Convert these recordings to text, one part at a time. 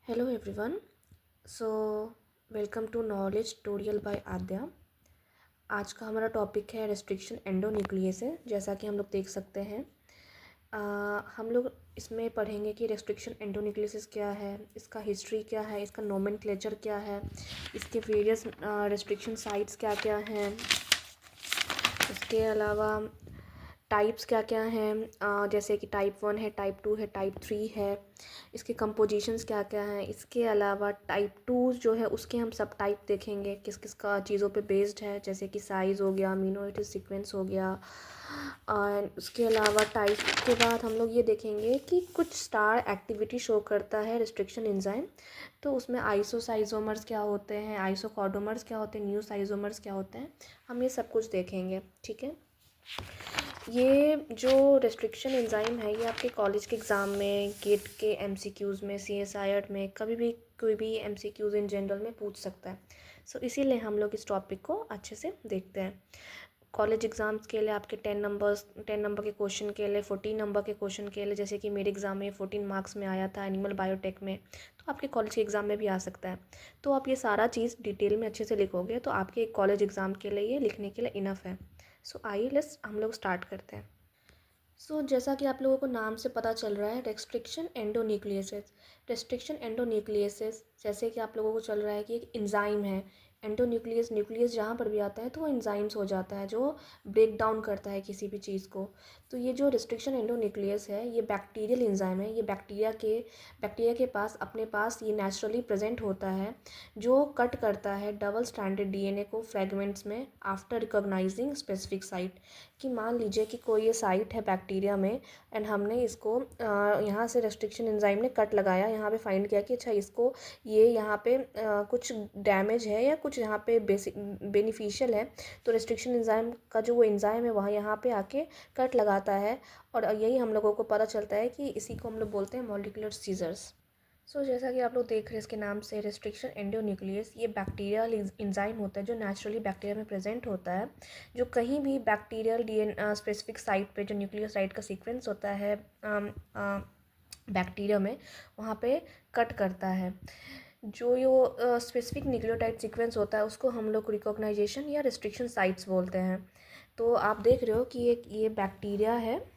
Hello everyone. So welcome to Knowledge Tutorial by आद्या। आज का हमारा टॉपिक है रेस्ट्रिक्शन एंडोन्यूक्लियस। जैसा कि हम लोग देख सकते हैं हम लोग इसमें पढ़ेंगे कि रेस्ट्रिक्शन एंडोन्यूक्लियस क्या है, इसका हिस्ट्री क्या है, इसका नोमेनक्लेचर क्या है, इसके वेरियस रेस्ट्रिक्शन साइट्स क्या क्या हैं, इसके अलावा टाइप्स क्या क्या हैं, जैसे कि टाइप 1 है, टाइप 2 है, टाइप 3 है, इसके कंपोजिशंस क्या क्या हैं। इसके अलावा टाइप 2 जो है उसके हम सब टाइप देखेंगे किस किस का चीज़ों पे बेस्ड है, जैसे कि साइज़ हो गया, अमीनो एसिड सीक्वेंस हो गया। और उसके अलावा टाइप के बाद हम लोग ये देखेंगे कि कुछ स्टार एक्टिविटी शो करता है रेस्ट्रिक्शन एंजाइम, तो उसमें आइसोसाइजोमर्स क्या होते हैं, आइसोकॉर्डोमर्स क्या होते हैं, न्यूसाइजोमर्स क्या होते हैं, हम ये सब कुछ देखेंगे। ठीक है। ये जो रेस्ट्रिक्शन एंजाइम है ये आपके कॉलेज के एग्ज़ाम में, गेट के एमसीक्यूज़ में, सीएसआईआर में कभी भी कोई भी एमसीक्यूज़ इन जनरल में पूछ सकता है। सो इसीलिए हम लोग इस टॉपिक को अच्छे से देखते हैं। कॉलेज एग्ज़ाम्स के लिए आपके 10 नंबर के क्वेश्चन के लिए, 14 नंबर के क्वेश्चन के लिए, जैसे कि मेरे एग्ज़ाम में 14 मार्क्स में आया था एनिमल बायोटेक में, तो आपके कॉलेज के एग्ज़ाम में भी आ सकता है। तो आप ये सारा चीज़ डिटेल में अच्छे से लिखोगे तो आपके कॉलेज एग्ज़ाम के लिए ये लिखने के लिए इनफ है। सो आइए लेट्स हम लोग स्टार्ट करते हैं। जैसा कि आप लोगों को नाम से पता चल रहा है, रेस्ट्रिक्शन एंडोन्यूक्लियसिस जैसे कि आप लोगों को चल रहा है कि एक एंजाइम है। एंडोन्यूक्लियस न्यूक्लियस जहाँ पर भी आता है तो वो एंजाइम्स हो जाता है जो ब्रेक डाउन करता है किसी भी चीज़ को। तो ये जो रेस्ट्रिक्शन एंडोन्यूक्लियस है ये बैक्टीरियल एंजाइम है। ये बैक्टीरिया के पास अपने पास ये नेचुरली प्रेजेंट होता है, जो कट करता है डबल स्ट्रैंडेड डीएनए को फ्रेगमेंट्स में आफ्टर रिकॉग्नाइजिंग स्पेसिफिक साइट। कि मान लीजिए कि कोई ये साइट है बैक्टीरिया में एंड हमने इसको यहाँ से रेस्ट्रिक्शन एंजाइम ने कट लगाया, यहाँ पे फाइंड किया कि अच्छा इसको ये यहाँ पे कुछ डैमेज है या कुछ यहाँ पे बेसिक बेनिफिशियल है, तो रेस्ट्रिक्शन एंजाइम का जो वो एंजाइम है वहाँ यहाँ पे आके कट लगाता है। और यही हम लोगों को पता चलता है कि इसी को हम लोग बोलते हैं मॉलिक्यूलर सीजर्स। जैसा कि आप लोग देख रहे हैं इसके नाम से रेस्ट्रिक्शन एंडोन्यूक्लियस, ये बैक्टीरियल एंजाइम होता है जो नेचुरली बैक्टीरिया में प्रेजेंट होता है, जो कहीं भी बैक्टीरियल स्पेसिफिक साइट पे जो न्यूक्लियोसाइड का सीक्वेंस होता है बैक्टीरिया में, वहाँ पे कट करता है। जो ये स्पेसिफिक न्यूक्लियोटाइड सीक्वेंस होता है उसको हम लोग रिकॉग्नाइजेशन या रिस्ट्रिक्शन साइट्स बोलते हैं। तो आप देख रहे हो कि ये बैक्टीरिया है,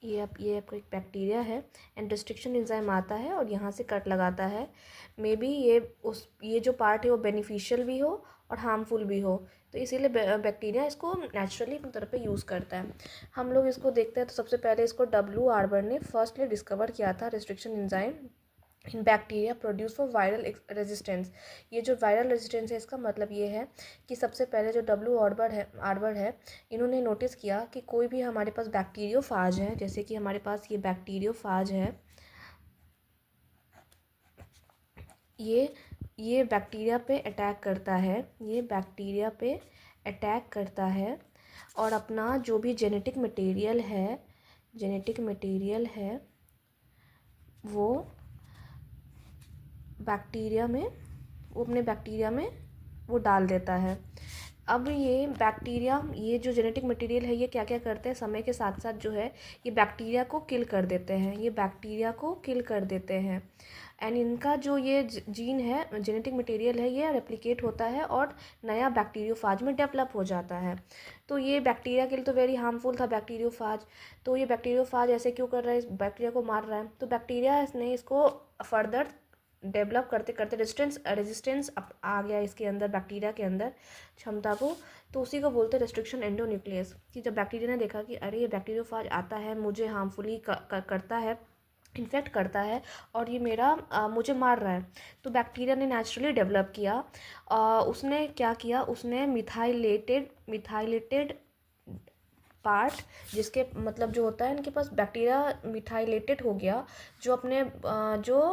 ये आपका एक बैक्टीरिया है एंड रेस्ट्रिक्शन एंजाइम आता है और यहाँ से कट लगाता है। मे बी ये जो पार्ट है वो बेनिफिशियल भी हो और हार्मफुल भी हो, तो इसीलिए बैक्टीरिया इसको नेचुरली अपनी तरफ पे यूज़ करता है। हम लोग इसको देखते हैं तो सबसे पहले इसको डब्ल्यू आर्बर ने फर्स्टली डिस्कवर किया था restriction enzyme in bacteria produce for viral resistance. ये जो वायरल रेजिस्टेंस है इसका मतलब ये है कि सबसे पहले जो डब्ल्यू आर्बर है इन्होंने नोटिस किया कि कोई भी हमारे पास बैक्टीरियोफाज है, जैसे कि हमारे पास ये बैक्टीरियोफाज है, ये बैक्टीरिया पे अटैक करता है, ये बैक्टीरिया पे अटैक करता है और अपना जो भी जेनेटिक मटेरियल है वो अपने बैक्टीरिया में वो डाल देता है। अब ये जो जेनेटिक मटेरियल है ये क्या क्या करते हैं, समय के साथ साथ जो है ये बैक्टीरिया को किल कर देते हैं, एंड इनका जो ये जीन है, जेनेटिक मटेरियल है, ये रेप्लिकेट होता है और नया बैक्टीरियोफाज में डेवलप हो जाता है। तो ये बैक्टीरिया के लिए तो वेरी हार्मफुल था बैक्टीरियोफाज। तो ये बैक्टीरियोफाज ऐसे क्यों कर रहा है, इस बैक्टीरिया को मार रहा है, तो बैक्टीरिया ने इसको फर्दर डेवलप करते करते रेजिस्टेंस आ गया इसके अंदर, बैक्टीरिया के अंदर क्षमता को। तो उसी को बोलते हैं रेस्ट्रिक्शन एंडोन्यूक्लियस। कि जब बैक्टीरिया ने देखा कि अरे ये बैक्टीरियोफाज आता है, मुझे हार्मफुली करता है, इन्फेक्ट करता है और ये मुझे मार रहा है, तो बैक्टीरिया ने नेचुरली डेवलप किया। उसने क्या किया, उसने मिथाइलेटेड पार्ट, जिसके मतलब जो होता है इनके पास बैक्टीरिया मिथाइलेटेड हो गया, जो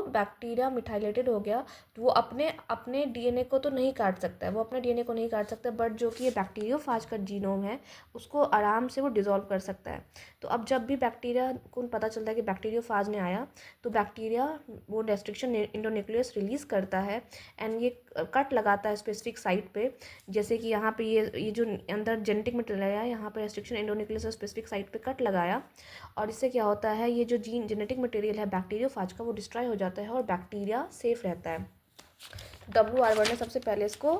बैक्टीरिया मिथाइलेटेड हो गया तो वो अपने अपने डीएनए को तो नहीं काट सकता है, वो अपने डीएनए को नहीं काट सकता, बट जो कि ये बैक्टीरियोफाज का जीनोम है उसको आराम से वो डिज़ोल्व कर सकता है। तो अब जब भी बैक्टीरिया को पता चलता है कि बैक्टीरियोफाज ने आया, तो बैक्टीरिया वो रेस्ट्रिक्शन इंडोन्यूक्लियस रिलीज़ करता है एंड ये कट लगाता है स्पेसिफिक साइट पे। जैसे कि यहाँ पे ये जो अंदर जेनेटिक मटेरियल है, यहाँ पे रेस्ट्रिक्शन एंडोन्यूक्लियस स्पेसिफिक साइट पे कट लगाया और इससे क्या होता है, ये जो जेनेटिक मटेरियल है बैक्टीरियोफाज का वो डिस्ट्रॉय हो जाता है और बैक्टीरिया सेफ रहता है। WR1 ने सबसे पहले इसको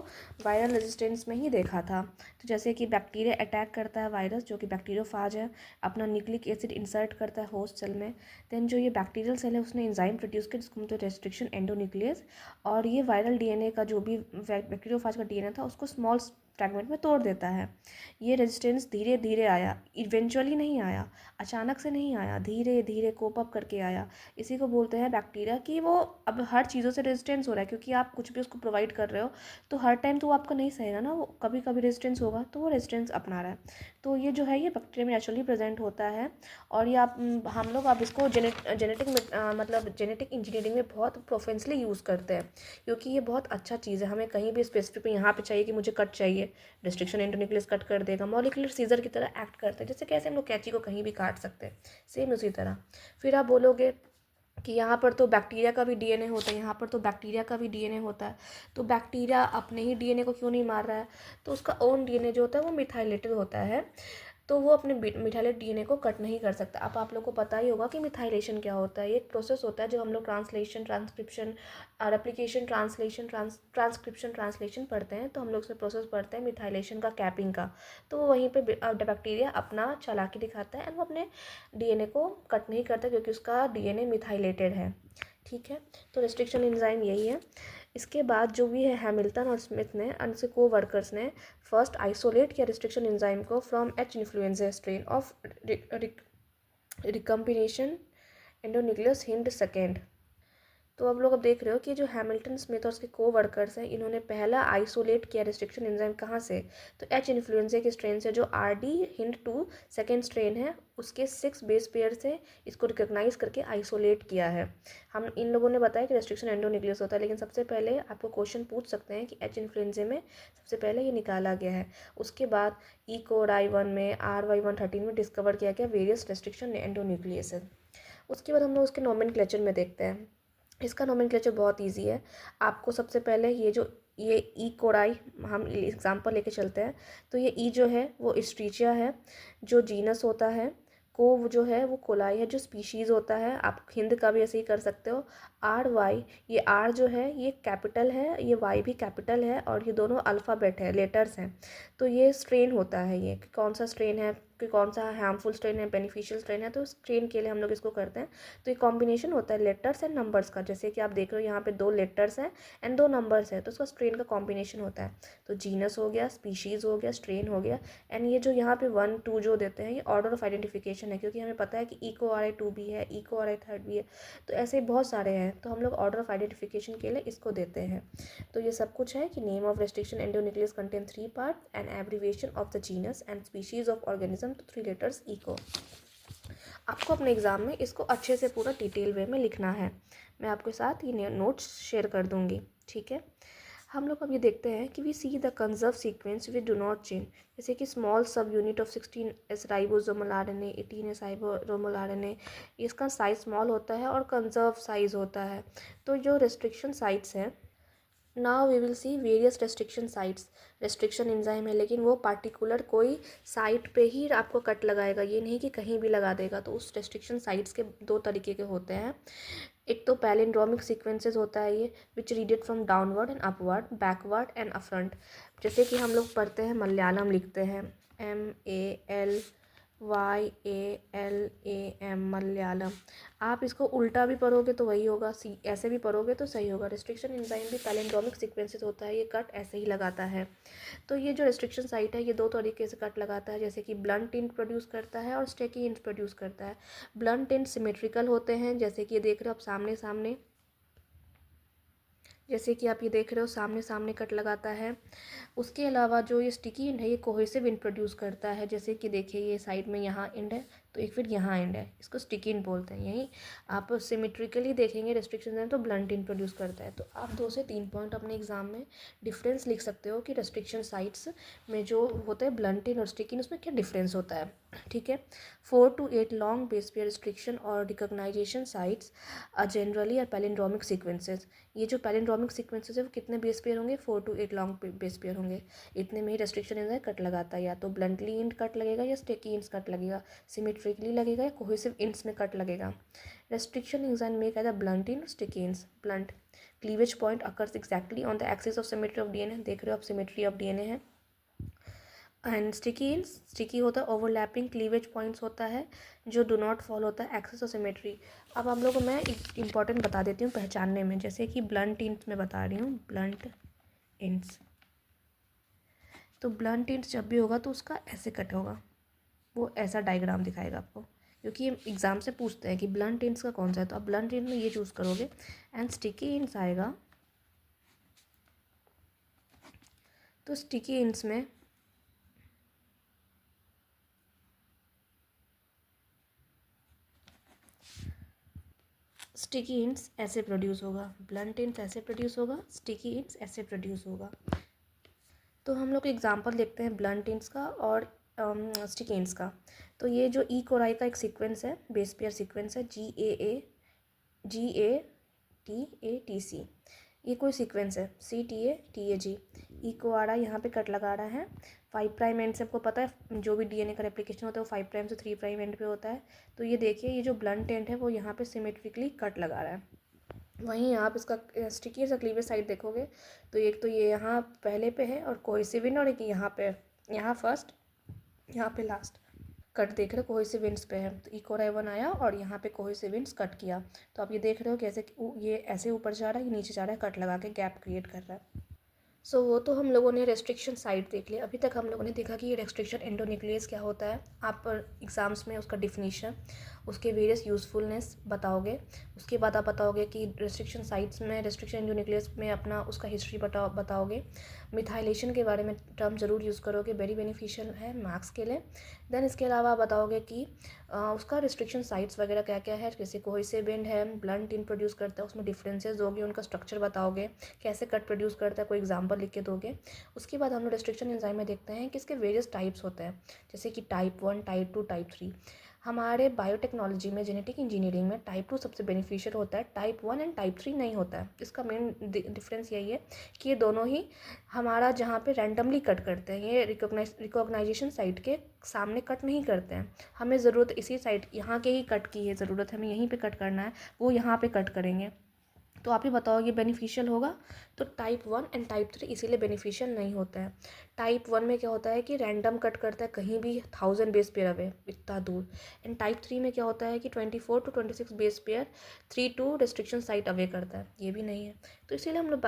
वायरल रेजिस्टेंस में ही देखा था। तो जैसे कि बैक्टीरिया अटैक करता है वायरस जो कि बैक्टीरियोफाज है, अपना न्यूक्लिक एसिड इंसर्ट करता है होस्ट सेल में, देन जो ये बैक्टीरियल सेल है उसने एंजाइम प्रोड्यूस किया जिसको बोलते हैं रेस्ट्रिक्शन एंडोन्यूक्लियस, और ये वायरल डीएनए का जो भी बैक्टीरियोफाज का डीएनए था उसको स्मॉल फ्रैगमेंट में तोड़ देता है। ये रेजिस्टेंस धीरे धीरे आया, इवेंचुअली नहीं आया, अचानक से नहीं आया, धीरे धीरे कोप अप करके आया। इसी को बोलते हैं बैक्टीरिया कि वो अब हर चीज़ों से रेजिस्टेंस हो रहा है, क्योंकि आप कुछ भी उसको प्रोवाइड कर रहे हो तो हर टाइम तो वो आपका नहीं सहेगा ना, वो कभी कभी रेजिस्टेंस होगा, तो वो रेजिस्टेंस अपना रहा है। तो ये जो है ये बैक्टीरिया में नेचुरली प्रेजेंट होता है। और ये आप हम लोग अब इसको जेनेटिक मतलब जेनेटिक इंजीनियरिंग में बहुत प्रोफेशनली यूज़ करते हैं, क्योंकि ये बहुत अच्छा चीज़ है। हमें कहीं भी स्पेसिफिक यहाँ पे चाहिए कि मुझे कट चाहिए, रेस्ट्रिक्शन एंडोन्यूक्लियस कट कर देगा, मॉलिक्यूलर सीजर की तरह एक्ट करता है, जैसे कैसे हम लोग कैंची को कहीं भी काट सकते हैं, सेम उसी तरह। फिर आप बोलोगे कि यहाँ पर तो बैक्टीरिया का भी डीएनए होता है, यहाँ पर तो बैक्टीरिया का भी डीएनए होता है, तो बैक्टीरिया अपने ही डीएनए को क्यों नहीं मार रहा है? तो उसका ओन डीएनए जो होता है वो मिथाइलेटेड होता है, तो वो अपने मिथाइलेट डीएनए को कट नहीं कर सकता। अब आप लोग को पता ही होगा कि मिथाइलेशन क्या होता है। ये एक प्रोसेस होता है जब हम लोग translation, transcription, replication, translation, transcription, translation पढ़ते हैं, तो हम लोग उसमें प्रोसेस पढ़ते हैं मिथाइलेशन का, कैपिंग का। तो वो वहीं पे बैक्टीरिया अपना चालाकी दिखाता है एंड वो अपने डीएनए को कट नहीं करता क्योंकि उसका डीएनए मिथाइलेटेड है। ठीक है, तो रेस्ट्रिक्शन एंजाइम यही है। इसके बाद जो भी है हैमिल्टन और स्मिथ ने और उनसे को वर्कर्स ने फर्स्ट आइसोलेट किया रेस्ट्रिक्शन एंजाइम को from H influenza strain of recombination endonuclease hind second. तो अब लोग अब देख रहे हो कि जो हैमिल्टन, स्मिथ और उसके को वर्कर्स हैं, इन्होंने पहला आइसोलेट किया रेस्ट्रिक्शन एंजाइम कहाँ से? तो H इन्फ्लुएंजा के स्ट्रेन से, जो RD हिंड 2 सेकेंड स्ट्रेन है, उसके 6 बेस पेयर से इसको रिकॉग्नाइज करके आइसोलेट किया है। हम इन लोगों ने बताया कि रेस्ट्रिक्शन एंडोन्यूक्लियस होता है, लेकिन सबसे पहले आपको क्वेश्चन पूछ सकते हैं कि H इन्फ्लुएंजा में सबसे पहले ये निकाला गया है। उसके बाद E. coli 1 में, RY113 में डिस्कवर किया गया वेरियस रेस्ट्रिक्शन एंडोन्यूक्लियस है। उसके बाद हम लोग उसके नोमेनक्लेचर में देखते हैं। इसका नोमेनक्लेचर बहुत इजी है। आपको सबसे पहले ये ई कोडाई हम एग्जांपल लेके चलते हैं। तो ये ई जो है वो स्ट्रीचिया है, जो जीनस होता है। को जो है वो कोलाई है, जो स्पीशीज़ होता है। आप हिंद का भी ऐसे ही कर सकते हो। RY, ये R जो है ये कैपिटल है, ये Y भी कैपिटल है, और ये दोनों अल्फ़ाबेट है, लेटर्स हैं। तो ये स्ट्रेन होता है, ये कि कौन सा स्ट्रेन है, कि कौन सा हार्मफुल स्ट्रेन है, बेनिफिशियल स्ट्रेन है, तो स्ट्रेन के लिए हम लोग इसको करते हैं। तो ये कॉम्बिनेशन होता है लेटर्स एंड नंबर्स का, जैसे कि आप देख रहे हो यहाँ पे 2 लेटर्स हैं एंड 2 नंबर्स है, तो उसका स्ट्रेन का कॉम्बिनेशन होता है। तो जीनस हो गया, स्पीशीज़ हो गया, स्ट्रेन हो गया। एंड ये जो यहाँ पे 1 2 जो देते हैं ये ऑर्डर ऑफ आइडेंटिफिकेशन है, क्योंकि हमें पता है कि E को RI2 भी है, E को RI3 भी है, तो ऐसे बहुत सारे हैं, तो हम लोग ऑर्डर ऑफ आइडेंटिफिकेशन के लिए इसको देते हैं। तो ये सब कुछ है कि name of restriction endonuclease contain 3 part and abbreviation of the genus and species of organism तो 3 लेटर्स इको। आपको अपने एग्जाम में इसको अच्छे से पूरा डिटेल वे में लिखना है। मैं आपके साथ ये नोट्स शेयर कर दूंगी, ठीक है। हम लोग अब ये देखते हैं कि we see the conserve sequence we do not change, जैसे कि स्मॉल सब यूनिट ऑफ 16S ribosomal RNA, 18S ribosomal RNA, इसका साइज स्मॉल होता है और कंजर्व साइज होता है। तो जो रेस्ट्रिक्शन साइट्स हैं, now we will see various restriction sites. Restriction enzyme है लेकिन वो पार्टिकुलर कोई साइट पे ही आपको कट लगाएगा, ये नहीं कि कहीं भी लगा देगा। तो उस रेस्ट्रिक्शन साइट्स के 2 तरीके के होते हैं। एक तो पैलिंड्रोमिक सीक्वेंसेस होता है ये, which readed from downward and upward, backward and afront. जैसे कि हम लोग पढ़ते हैं मलयालम लिखते हैं MALYALAM, मलयालम। आप इसको उल्टा भी पढ़ोगे तो वही होगा, ऐसे भी पढ़ोगे तो सही होगा। रेस्ट्रिक्शन एंजाइम भी पैलिंड्रोमिक सीक्वेंसेस होता है, ये कट ऐसे ही लगाता है। तो ये जो रेस्ट्रिक्शन साइट है ये 2 तरीके से कट लगाता है, जैसे कि ब्लंट इंट प्रोड्यूस करता है और स्टेकी इंट प्रोड्यूस करता है। ब्लंट इंट सिमेट्रिकल होते हैं, जैसे कि ये देख रहे हो आप सामने सामने, जैसे कि आप ये देख रहे हो सामने सामने कट लगाता है। उसके अलावा जो ये स्टिकी इंड है ये कोहेसिव इंड प्रोड्यूस करता है, जैसे कि देखिए ये साइड में यहाँ इंड है तो एक फिर यहाँ इंड है, इसको स्टिकी इंड बोलते हैं। यही आप सिमेट्रिकली देखेंगे रेस्ट्रिक्शन है तो ब्लंट इंड प्रोड्यूस करता है। तो आप 2 से 3 पॉइंट अपने एग्जाम में डिफरेंस लिख सकते हो कि रेस्ट्रिक्शन साइट्स में जो होता है ब्लंट इंड और स्टिकी इंड, उसमें क्या डिफरेंस होता है। ठीक है। 4 to 8 long base pair restriction और recognization sites are generally are palindromic sequences. ये जो पैलिंड्रोमिक सीक्वेंसेस है वो कितने बेस पेयर होंगे? 4 to 8 लॉन्ग बेस पेयर होंगे। इतने में ही रेस्ट्रिक्शन एंजाइम कट लगाता है, या तो ब्लंटली इंड कट लगेगा या स्टिकी इंड्स कट लगेगा, सिमेट्रिकली लगेगा या कोहेसिव इंड्स में कट लगेगा। Restriction enzyme make as a blunt end, sticky ends. Blunt cleavage point occurs exactly on the axis of symmetry of DNA. देख रहे हो आप, सिमेट्री ऑफ डीएनए है। एंड स्टिकी होता है, ओवरलैपिंग क्लीवेज पॉइंट्स होता है जो डू नॉट फॉल होता है एक्सिस ऑफ सिमेट्री। अब हम लोग को मैं इंपॉर्टेंट बता देती हूँ पहचानने में, जैसे कि ब्लंट इंड्स में बता रही हूँ, ब्लंट इंड्स। तो ब्लंट इंड्स जब भी होगा तो उसका ऐसे कट होगा, वो ऐसा डायग्राम दिखाएगा आपको, क्योंकि ये एग्जाम से पूछते हैं कि ब्लंट इंड्स का कौन सा है, तो आप ब्लंट इंड में ये चूज़ करोगे। एंड स्टिकी इंड्स आएगा, तो स्टिकी इंड्स में स्टिकी इंड्स ऐसे प्रोड्यूस होगा, ब्लंट इंड्स ऐसे प्रोड्यूस होगा, स्टिकी इंड्स ऐसे प्रोड्यूस होगा। तो हम लोग एग्जांपल देखते हैं ब्लंट इंड्स का और स्टिकी इंड्स का। तो ये जो ई कोराई का एक सीक्वेंस है, बेस पेयर सीक्वेंस है, GATAC, ये कोई सीक्वेंस है, CTATAG। ई को आ रहा है, यहाँ पे कट लगा रहा है 5' एंड से। आपको पता है जो भी डीएनए का रेप्लिकेशन होता है वो 5' से 3' एंड पे होता है। तो ये देखिए, ये जो ब्लंट एंड है वो यहाँ पे सिमेट्रिकली कट लगा रहा है। वहीं आप इसका स्टिकी सा क्लीवेज साइड देखोगे तो एक तो ये यहाँ पहले पे है और कोहेसिव इंड, और एक यहाँ पे, यहाँ फर्स्ट, यहाँ पे लास्ट कट देख रहे हो, कोहेसिव इंड्स पे है। तो इकोराइवन आया और यहाँ पे कोहेसिव इंड्स कट किया। तो आप ये देख रहे हो कैसे ये ऐसे ऊपर जा रहा है, ये नीचे जा रहा है, कट लगा के गैप क्रिएट कर रहा है। वो तो हम लोगों ने रेस्ट्रिक्शन साइट देख लिया। अभी तक हम लोगों ने देखा कि ये रेस्ट्रिक्शन एंडोन्यूक्लियस क्या होता है। आप एग्ज़ाम्स में उसका डिफिनीशन, उसके वेरियस यूज़फुलनेस बताओगे। उसके बाद आप बताओगे कि रेस्ट्रिक्शन साइट्स में, रेस्ट्रिक्शन एंडोन्यूक्लियस में अपना उसका हिस्ट्री बताओगे। मिथाइलेशन के बारे में टर्म ज़रूर यूज़ करोगे, वेरी बेनिफिशियल है मार्क्स के लिए। देन इसके अलावा आप बताओगे कि उसका रिस्ट्रिक्शन साइट्स वगैरह क्या क्या है, जैसे कोहेसिव इंड है, ब्लंट इंड प्रोड्यूस करता है, उसमें डिफरेंसेस दोगे, उनका स्ट्रक्चर बताओगे, कैसे कट प्रोड्यूस करता है, कोई एग्जांपल लिख के दोगे। उसके बाद हम लोग रेस्ट्रिक्शन एंजाइम में देखते हैं कि इसके वेरियस टाइप्स होते हैं, जैसे कि टाइप 1, टाइप 2, टाइप 3। हमारे बायोटेक्नोलॉजी में, जेनेटिक इंजीनियरिंग में टाइप 2 सबसे बेनिफिशियल होता है, टाइप 1 एंड टाइप 3 नहीं होता है। इसका मेन डिफरेंस यही है कि ये दोनों ही हमारा जहाँ पे रैंडमली कट करते हैं, ये रिकॉग्नाइजेशन साइट के सामने कट नहीं करते हैं। हमें ज़रूरत इसी साइट, यहाँ के ही कट की है ज़रूरत, हमें यहीं पे कट करना है, वो यहाँ पे कट करेंगे। तो आप ही बताओ ये बेनिफिशियल होगा? तो टाइप 1 एंड टाइप 3 इसीलिए बेनिफिशियल नहीं होता है। टाइप 1 में क्या होता है कि रैंडम कट करता है कहीं भी 1000 बेस पेयर अवे, इतना दूर। एंड टाइप 3 में क्या होता है कि 24 to 26 base pair 3 to restriction site away करता है, ये भी नहीं है। तो इसीलिए हम लोग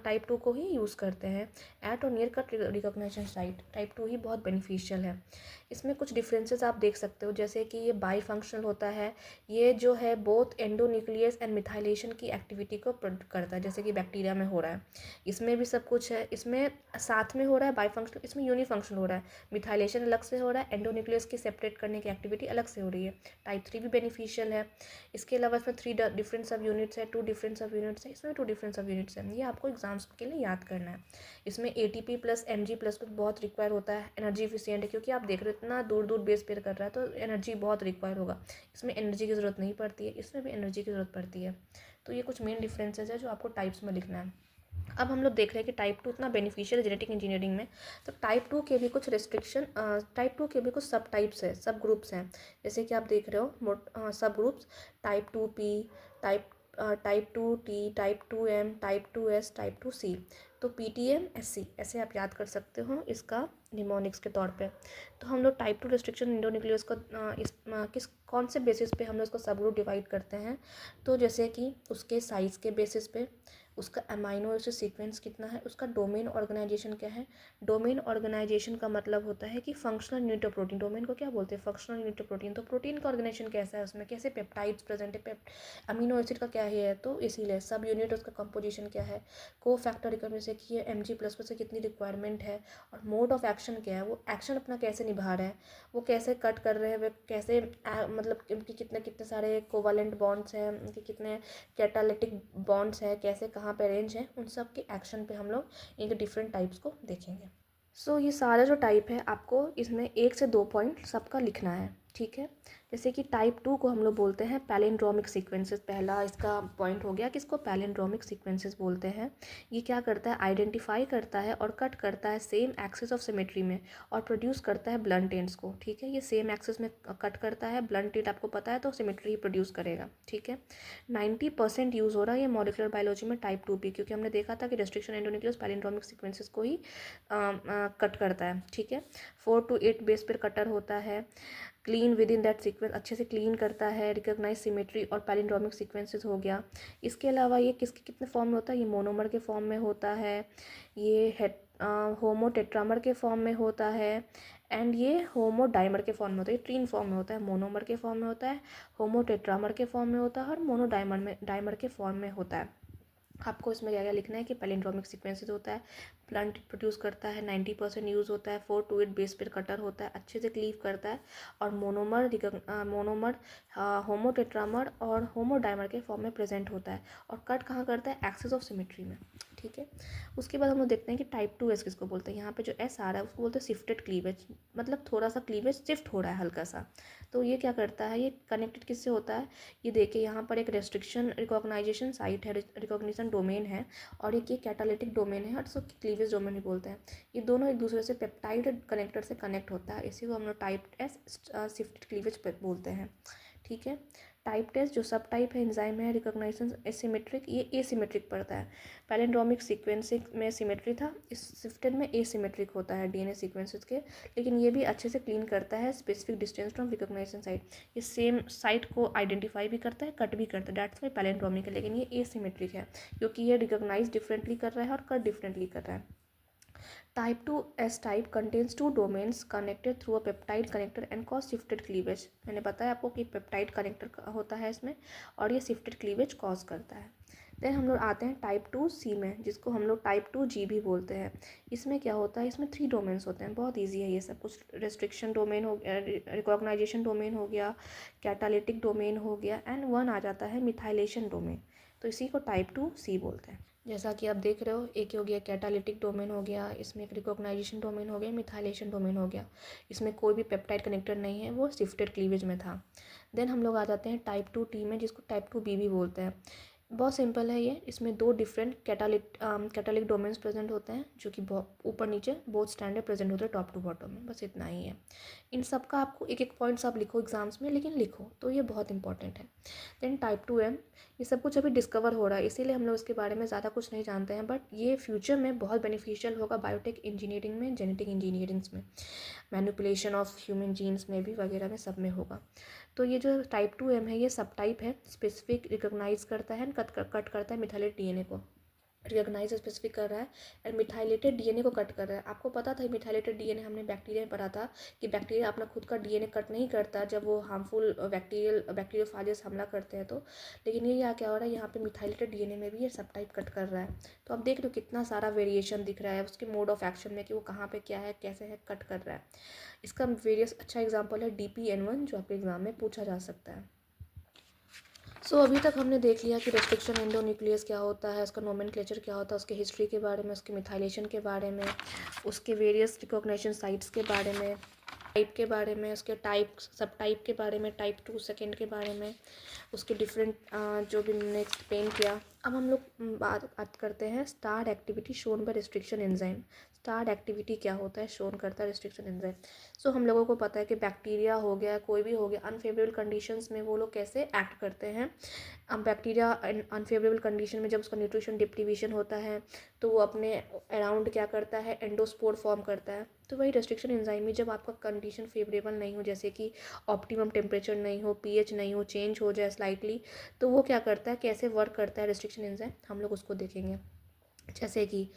टाइप 2 को ही यूज़ करते हैं, एट और near cut recognition site. Type 2 ही बहुत बेनिफिशियल है। इसमें कुछ डिफरेंसेस आप देख सकते हो, जैसे कि ये बाई फंक्शनल होता है, ये जो है बोथ एंडोन्यूक्लियस एंड मिथाइलेशन की एक्टिविटी को करता है, जैसे कि बैक्टीरिया में हो रहा है। इसमें भी सब कुछ है, इसमें साथ में हो रहा है बाई फंक्शनल, इसमें यूनिफंक्शनल हो रहा है। मिथाइलेशन अलग से हो रहा है, एंडोन्यूक्लियस की सेपरेट करने की एक्टिविटी अलग से हो रही है। टाइप 3 भी बेनिफिशियल है। इसके अलावा इसमें 3 डिफरेंट सब यूनिट्स है, 2 डिफरेंट सब यूनिट्स है, इसमें 2 डिफरेंट सब यूनिट्स है। ये आपको एग्जाम्स के लिए याद करना है। इसमें ATP प्लस Mg+ बहुत रिक्वायर होता है, एनर्जी एफिशिएंट है, क्योंकि आप देख रहे हो इतना दूर दूर बेस पेयर कर रहा है तो एनर्जी बहुत रिक्वायर होगा। इसमें एनर्जी की ज़रूरत नहीं पड़ती है, इसमें भी एनर्जी की ज़रूरत पड़ती है। तो ये कुछ मेन डिफरेंसेस है जो आपको टाइप्स में लिखना है। अब हम लोग देख रहे हैं कि टाइप 2 इतना बेनिफिशियल है जेनेटिक इंजीनियरिंग में, तो टाइप 2 के भी कुछ रेस्ट्रिक्शन, टाइप 2 के भी कुछ सब टाइप्स है, सब ग्रुप्स हैं। जैसे कि आप देख रहे हो सब groups, type 2P, type 2T, type 2M, type 2S, type 2C। तो PTM SC ऐसे आप याद कर सकते हो इसका निमोनिक्स के तौर पे। तो हम लोग टाइप 2 रेस्ट्रिक्शन इंडोन्यूक्लियस को किस कौन से बेसिस पे हम लोग इसको सब ग्रुप डिवाइड करते हैं? तो जैसे कि उसके साइज़ के बेसिस पे, उसका अमाइनो एसिड सीक्वेंस कितना है, उसका डोमेन ऑर्गेनाइजेशन क्या है। डोमेन ऑर्गेनाइजेशन का मतलब होता है कि functional unit of protein. Domain को क्या बोलते हैं? Functional unit of protein. तो प्रोटीन का ऑर्गेनाइजेशन कैसा है, उसमें कैसे पेप्टाइड्स प्रेजेंट है, अमीनो एसिड का क्या है, तो इसीलिए सब यूनिट उसका कंपोजिशन क्या है। को फैक्टर रिकॉर्ड से कि Mg+ से कितनी रिक्वायरमेंट है, और मोड ऑफ एक्शन क्या है, वो एक्शन अपना कैसे निभा रहा है, वो कैसे कट कर रहे हैं, वे कैसे मतलब उनकी कितने कितने सारे कोवालेंट बॉन्ड्स हैं, उनके कितने कैटालिटिक बॉन्ड्स हैं, कैसे कहाँ पे अरेंज है, उन सब के एक्शन पे हम लोग इनके डिफरेंट टाइप्स को देखेंगे। ये सारा जो टाइप है आपको इसमें 1 से 2 पॉइंट सबका लिखना है, ठीक है। जैसे कि टाइप 2 को हम लोग बोलते हैं पैलिंड्रोमिक सीक्वेंसेस। पहला इसका पॉइंट हो गया कि इसको पैलिंड्रोमिक सीक्वेंसेस बोलते हैं। ये क्या करता है, आइडेंटिफाई करता है और कट करता है सेम एक्सिस ऑफ सिमेट्री में और प्रोड्यूस करता है ब्लंट एंड्स को, ठीक है। ये सेम एक्सिस में कट करता है, ब्लंट एंड आपको पता है तो सिमेट्री प्रोड्यूस करेगा, ठीक है। 90% यूज़ हो रहा है ये मॉलिक्यूलर बायोलॉजी में टाइप 2 भी, क्योंकि हमने देखा था कि रेस्ट्रिक्शन एंडोन्यूक्लियस पैलिंड्रोमिक सीक्वेंसेस को ही कट करता है, ठीक है। 4 to 8 बेस पर कटर होता है। Clean with in that sequence, अच्छे से क्लीन करता है। रिकॉग्नाइज सिमेट्री और पैलिंड्रोमिक सीक्वेंसेस हो गया। इसके अलावा ये किसके कितने फॉर्म में होता है, ये मोनोमर के फॉर्म में होता है, ये होमो टेट्रामर के फॉर्म में होता है, एंड ये होमो डाइमर के फॉर्म में होता है। ये 3 फॉर्म में होता है, मोनोमर के फॉर्म में होता है, होमो टेट्रामर के फॉर्म में होता है और मोनो डाइमर के फॉर्म में होता है। आपको इसमें क्या क्या लिखना है कि पैलिंड्रोमिक सीक्वेंसेस होता है, प्लांट प्रोड्यूस करता है, 90% यूज़ होता है, 4 to 8 बेस पर कटर होता है, अच्छे से क्लीव करता है और मोनोमर होमो टेट्रामर और होमो डाइमर के फॉर्म में प्रेजेंट होता है और कट कहाँ करता है, एक्सिस ऑफ सिमेट्री में, ठीक है। उसके बाद हम लोग देखते हैं कि टाइप 2S किसको बोलते हैं। यहाँ पे जो एस आ रहा है उसको बोलते हैं शिफ्टेड क्लीवेज, मतलब थोड़ा सा क्लीवेज शिफ्ट हो रहा है हल्का सा। तो ये क्या करता है, ये कनेक्टेड किससे होता है, ये देखिए यहाँ पर एक रेस्ट्रिक्शन रिकॉग्नाइजेशन साइट है, रिकॉग्निशन डोमेन है और एक ये कैटालिटिक डोमेन है और इसको क्लीवेज डोमेन भी बोलते हैं। ये दोनों एक दूसरे से पेप्टाइड कनेक्टर से कनेक्ट होता है, इसी को हम लोग टाइप एस शिफ्टेड क्लीवेज बोलते हैं, ठीक है। टाइप टेस्ट जो सब टाइप है एंजाइम है रिकॉग्नाइजेशन एसिमेट्रिक, ये एसिमेट्रिक पड़ता है। पैलिंड्रोमिक सीक्वेंसिंग में सिमेट्री था, इस शिफ्टेड में एसिमेट्रिक होता है डीएनए सीक्वेंसेस के, लेकिन ये भी अच्छे से क्लीन करता है specific distance from recognisation site. ये सेम साइट को आइडेंटिफाई भी करता है, कट भी करता है, दैट्स वाई पैलिंड्रोमिक है। लेकिन ये एसिमेट्रिक है क्योंकि ये रिकॉग्नाइज डिफरेंटली कर रहा है और कट डिफरेंटली कर रहा है। Type 2S type contains two domains connected through a peptide connector and cause shifted cleavage। मैंने बताया आपको कि पेप्टाइड कनेक्टर होता है इसमें और ये शिफ्टेड क्लीवेज कॉज करता है। देन हम लोग आते हैं टाइप 2C में, जिसको हम लोग टाइप 2G भी बोलते हैं। इसमें क्या होता है, इसमें 3 डोमेन्स होते हैं, बहुत ईजी है ये सब कुछ। रेस्ट्रिक्शन डोमेन हो गया, रिकॉग्नाइजेशन डोमेन हो गया, कैटालिटिक डोमेन हो गया एंड 1 आ जाता है मिथाइलेशन डोमेन। तो इसी को टाइप 2C बोलते हैं। जैसा कि आप देख रहे हो, एक हो गया कैटालिटिक डोमेन हो गया, इसमें एक रिकॉग्नाइजेशन डोमेन हो गया, मिथाइलेशन डोमेन हो गया। इसमें कोई भी पेप्टाइड कनेक्टर नहीं है, वो शिफ्टेड क्लीवेज में था। देन हम लोग आ जाते हैं टाइप 2T में, जिसको टाइप 2B भी बोलते हैं। बहुत सिंपल है ये, इसमें 2 डिफरेंट कैटालिक डोमेन्स प्रेजेंट होते हैं, जो कि ऊपर नीचे बोथ स्टैंडर्ड प्रेजेंट होते हैं टॉप टू बॉटम में, बस इतना ही है। इन सब का आपको एक एक पॉइंट्स आप लिखो एग्जाम्स में, लेकिन लिखो तो ये बहुत इंपॉर्टेंट है। देन टाइप 2M, ये सब कुछ अभी डिस्कवर हो रहा है, इसीलिए हम लोग इसके बारे में ज़्यादा कुछ नहीं जानते हैं, बट ये फ्यूचर में बहुत बेनिफिशियल होगा बायोटेक इंजीनियरिंग में, जेनेटिक इंजीनियरिंग्स में, मैनिपुलेशन ऑफ ह्यूमन जीन्स में भी वगैरह में सब में होगा। तो ये जो टाइप 2M है ये सब टाइप है, स्पेसिफिक रिकॉग्नाइज करता है, कट करता है मिथाइलेटेड डीएनए को, रिकॉग्नाइज स्पेसिफिक कर रहा है एंड मिथाइलेटेड डीएनए को कट कर रहा है। आपको पता था मिथाइलेटेड डीएनए, हमने बैक्टीरिया में पढ़ा था कि बैक्टीरिया अपना खुद का डीएनए कट नहीं करता जब वो हार्मफुल बैक्टीरियोफाजेस हमला करते हैं तो, लेकिन ये यहाँ क्या हो रहा है, यहाँ पे मिथाइलेटेड डीएनए में भी ये सब टाइप कट कर रहा है। तो आप देख रहे हो कितना सारा वेरिएशन दिख रहा है उसके मोड ऑफ एक्शन में, कि वो कहाँ पे क्या है, कैसे है, कट कर रहा है। इसका वेरियस अच्छा एग्जाम्पल है DPN1, जो आपके एग्जाम में पूछा जा सकता है। अभी तक हमने देख लिया कि रेस्ट्रिक्शन एंडोन्यूक्लियस क्या होता है, उसका नोमेनक्लेचर क्या होता है, उसके हिस्ट्री के बारे में, उसके मिथाइलेशन के बारे में, उसके वेरियस रिकॉग्निशन साइट्स के बारे में, टाइप के बारे में, उसके टाइप सब टाइप के बारे में, टाइप 2 सेकेंड के बारे में, उसके डिफरेंट जो भी हमने एक्सप्लेन किया। अब हम लोग बात करते हैं start activity shown by restriction enzyme. Start activity क्या होता है, शोन करता है रिस्ट्रिक्शन एंजाइम। हम लोगों को पता है कि बैक्टीरिया हो गया, कोई भी हो गया, अनफेवरेबल कंडीशंस में वो लोग कैसे एक्ट करते हैं। अब बैक्टीरिया अनफेवरेबल कंडीशन में जब उसका न्यूट्रिशन डिप्रीविएशन होता है तो वो अपने अराउंड क्या करता है, एंडोस्पोर फॉर्म करता है। तो वही रेस्ट्रिक्शन एंजाइम में जब आपका कंडीशन फेवरेबल नहीं हो, जैसे कि ऑप्टिमम टेम्परेचर नहीं हो, pH नहीं हो, चेंज हो जाए स्लाइटली, तो वो क्या करता है, कैसे वर्क करता है रेस्ट्रिक्शन एंजाइम, हम लोग उसको देखेंगे। जैसे कि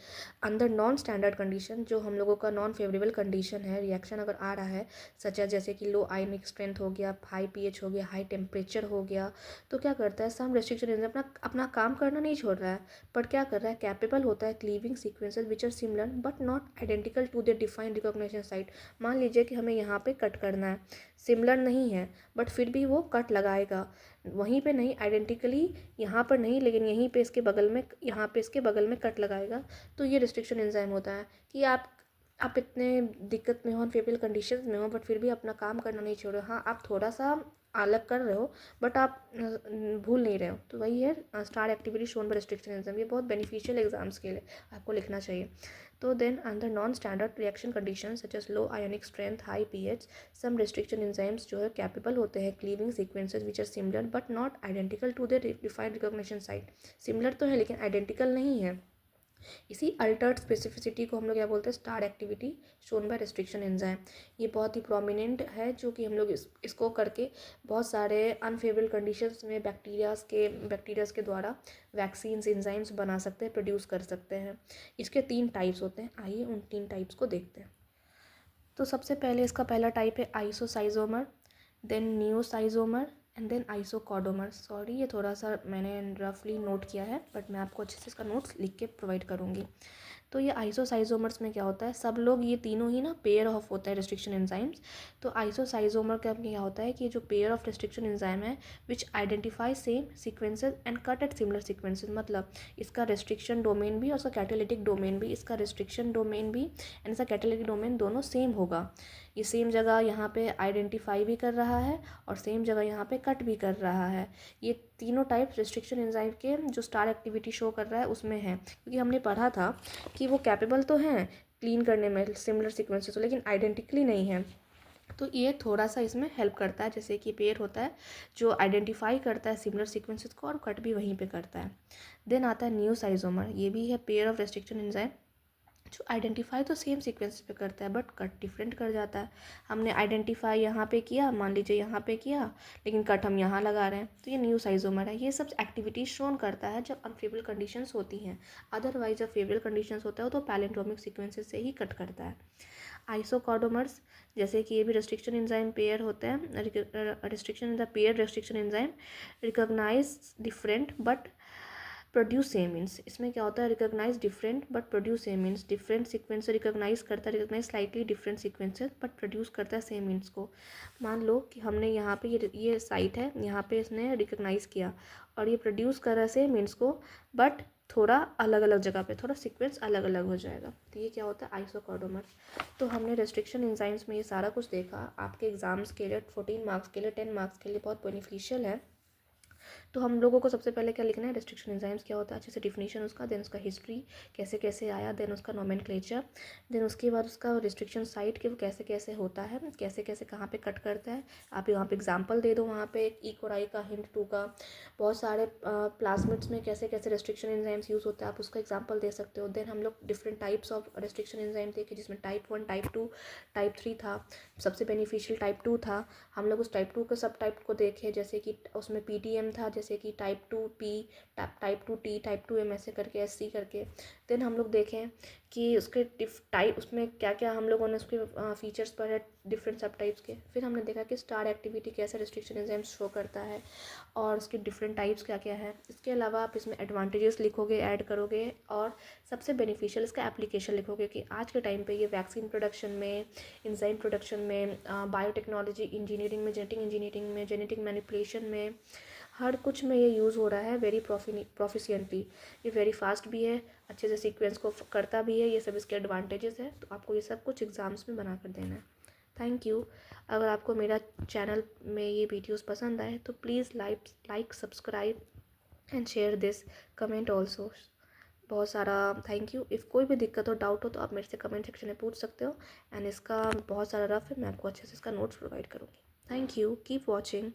अंदर नॉन स्टैंडर्ड कंडीशन, जो हम लोगों का नॉन फेवरेबल कंडीशन है, रिएक्शन अगर आ रहा है सच है, जैसे कि लो आयनिक स्ट्रेंथ हो गया, हाई pH हो गया, हाई टेम्परेचर हो गया, तो क्या करता है, सम रेस्ट्रिक्शन एंजाइम अपना काम करना नहीं छोड़ रहा है, बट क्या कर रहा है, कैपेबल होता है cleaving sequences which are similar but not identical to the defined recognition site. मान लीजिए कि हमें यहाँ पे कट करना है, सिमिलर नहीं है बट फिर भी वो कट लगाएगा, वहीं पे नहीं, आइडेंटिकली यहाँ पर नहीं, लेकिन यहीं पे इसके बगल में, यहाँ पे इसके बगल में कट लगाएगा। तो ये रिस्ट्रिक्शन एंजाइम होता है कि आप आप इतने दिक्कत में हो, अनफेवरेबल कंडीशंस में हो, बट फिर भी अपना काम करना नहीं छोड़ रहे हो। हाँ, आप थोड़ा सा अलग कर रहे हो, बट आप भूल नहीं रहे हो। तो वही है star activity shown by restriction enzyme. ये बहुत बेनिफिशियल एग्जाम्स के लिए आपको लिखना चाहिए। तो then under non standard reaction condition such as low ionic strength, high pH, some restriction enzymes जो है कैपेबल होते हैं cleaving sequences which are similar but not identical to the defined recognition site. Similar तो है लेकिन identical नहीं है। इसी अल्टर्ड स्पेसिफिसिटी को हम लोग क्या बोलते हैं, star activity shown by restriction enzyme. ये बहुत ही प्रोमिनेंट है, जो कि हम लोग इसको करके बहुत सारे अनफेवरेबल कंडीशंस में बैक्टीरियाज के द्वारा वैक्सीन्स एंजाइम्स बना सकते हैं, प्रोड्यूस कर सकते हैं। इसके 3 टाइप्स होते हैं। आइए उन 3 टाइप्स को देखते हैं। तो सबसे पहले इसका पहला टाइप है आइसोसाइजोमर, देन नियोसाइजोमर एंड देन आइसोकॉडोमर। सॉरी, ये थोड़ा सा मैंने रफली नोट किया है, बट मैं आपको अच्छे से इसका नोट्स लिख के प्रोवाइड करूँगी। तो ये आइसोसाइजोमर्स में क्या होता है, सब लोग ये तीनों ही ना पेयर ऑफ होता है रिस्ट्रिक्शन एंजाइम्स। तो आइसोसाइजोमर का क्या होता है कि जो पेयर ऑफ रिस्ट्रिक्शन एंजाइम है which identify same sequences and cut at similar sequences. मतलब इसका रिस्ट्रिक्शन डोमेन भी और उसका कैटालिटिक डोमेन भी, इसका रिस्ट्रिक्शन डोमेन भी एंड इसका कैटालिटिक डोमेन दोनों सेम होगा। ये सेम जगह यहाँ पे आइडेंटिफाई भी कर रहा है और सेम जगह यहाँ पे कट भी कर रहा है। ये तीनों टाइप रिस्ट्रिक्शन एंजाइम के जो स्टार एक्टिविटी शो कर रहा है उसमें है, क्योंकि हमने पढ़ा था कि वो कैपेबल तो हैं क्लीन करने में सिमिलर सीक्वेंसेस, लेकिन आइडेंटिकली नहीं है। तो ये थोड़ा सा इसमें हेल्प करता है, जैसे कि पेयर होता है जो आइडेंटिफाई करता है सिमिलर सीक्वेंसेस को और कट भी वहीं पे करता है। देन आता है नियोसाइजोमर। ये भी है पेयर ऑफ रिस्ट्रिक्शन एंजाइम जो आइडेंटिफाई तो सेम सीक्वेंस पे करता है बट कट डिफरेंट कर जाता है। हमने आइडेंटिफाई यहाँ पे किया, मान लीजिए यहाँ पे किया, लेकिन कट हम यहाँ लगा रहे हैं, तो ये न्यू साइजोमर है। ये सब एक्टिविटीज शोन करता है जब अनफेवरेबल कंडीशंस होती हैं। अदरवाइज जब फेवरेबल कंडीशंस होता है तो पैलिंड्रोमिक सीक्वेंसेस से ही कट करता है। आइसोकॉडोमर्स, जैसे कि ये भी रिस्ट्रिक्शन एंजाइम पेयर होते हैं। Restriction in the pair restriction enzyme recognise different but produce same means. इसमें क्या होता है, recognise different but produce same means. Different sequence recognise करता है, recognise slightly different sequences but produce करता है सेम मीन्स को। मान लो कि हमने यहाँ पे ये साइट है, यहाँ पे इसने रिकॉग्नाइज किया और ये प्रोड्यूस कर रहा है सेम मीन्स को, बट थोड़ा अलग अलग जगह पे थोड़ा सीक्वेंस अलग अलग हो जाएगा। तो ये क्या होता है, आइसोकॉडोमर। तो हमने रेस्ट्रिक्शन एंजाइम्स में ये सारा कुछ देखा। आपके एग्जाम्स के लिए 14 मार्क्स के लिए 10 मार्क्स के लिए बहुत बेनिफिशियल है। तो हम लोगों को सबसे पहले क्या लिखना है, रिस्ट्रिक्शन एंजाइम्स क्या होता है, अच्छे से डिफिनीशन उसका, देन उसका हिस्ट्री कैसे कैसे आया, देन उसका नोमेनक्लेचर, देन उसके बाद उसका रिस्ट्रिक्शन साइट कि वो कैसे कैसे होता है, कैसे कैसे कहाँ पे कट करता है। आप यहाँ पे एग्जाम्पल दे दो, वहाँ पे ई कोराई का, हिंट 2 का, बहुत सारे प्लाज्मिड्स में कैसे कैसे रिस्ट्रिक्शन एंजाइम्स यूज़ होता है, आप उसका एग्जाम्पल दे सकते हो। देन हम लोग different types of restriction enzyme देखे, जिसमें टाइप 1, टाइप 2, टाइप 3 था। सबसे बेनिफिशियल टाइप 2 था। हम लोग उस टाइप 2 के सब टाइप को देखे, जैसे कि उसमें PTM था, जैसे कि type 2P, type 2T, type 2M, ऐसे करके SC करके। देन हम लोग देखें कि उसके टाइप उसमें क्या क्या हम लोगों ने उसके फीचर्स पढ़े डिफरेंट सब टाइप्स के। फिर हमने देखा कि स्टार एक्टिविटी कैसे रिस्ट्रिक्शन एंजाइम्स शो करता है और उसके डिफरेंट टाइप्स क्या क्या है। इसके अलावा आप इसमें एडवांटेजेस लिखोगे, ऐड करोगे, और सबसे बेनिफिशियल इसका एप्लीकेशन लिखोगे कि आज के टाइम पे ये वैक्सीन प्रोडक्शन में, एंजाइम प्रोडक्शन में, बायोटेक्नोलॉजी इंजीनियरिंग में, जेनेटिक इंजीनियरिंग में, जेनेटिक मैनिपुलेशन में, हर कुछ में ये यूज़ हो रहा है वेरी प्रोफिशिएंटली। ये वेरी फास्ट भी है, अच्छे से सीक्वेंस को करता भी है। ये सब इसके एडवांटेजेस है। तो आपको ये सब कुछ एग्ज़ाम्स में बना कर देना है। Thank you. अगर आपको मेरा चैनल में ये वीडियोस पसंद आए तो please like subscribe and share this, comment also. बहुत सारा थैंक यू। इफ़ कोई भी दिक्कत हो, डाउट हो, तो आप मेरे से कमेंट सेक्शन में पूछ सकते हो। एंड इसका बहुत सारा रफ है, मैं आपको अच्छे से इसका नोट्स प्रोवाइड करूँगी। Thank you, keep watching.